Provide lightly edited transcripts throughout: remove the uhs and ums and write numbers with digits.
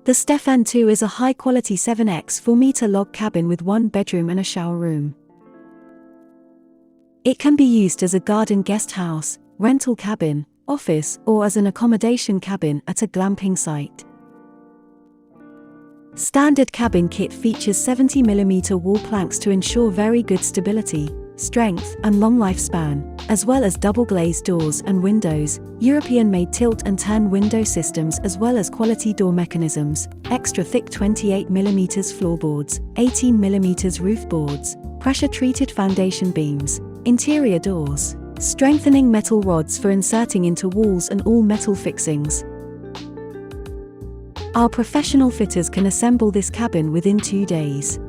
The Stefan 2 is a high-quality 7x4-meter log cabin with 1 bedroom and a shower room. It can be used as a garden guest house, rental cabin, office, or as an accommodation cabin at a glamping site. Standard cabin kit features 70mm wall planks to ensure very good stability, strength, and long lifespan, as well as double glazed doors and windows, European-made tilt and turn window systems, as well as quality door mechanisms, extra thick 28mm floorboards, 18mm roof boards, pressure-treated foundation beams, interior doors, strengthening metal rods for inserting into walls, and all metal fixings. Our professional fitters can assemble this cabin within 2 days.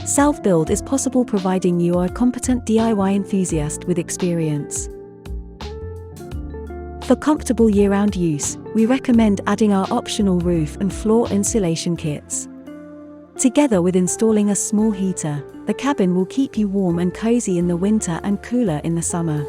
Self-build is possible providing you are a competent DIY enthusiast with experience. For comfortable year-round use, we recommend adding our optional roof and floor insulation kits. Together with installing a small heater, the cabin will keep you warm and cozy in the winter and cooler in the summer.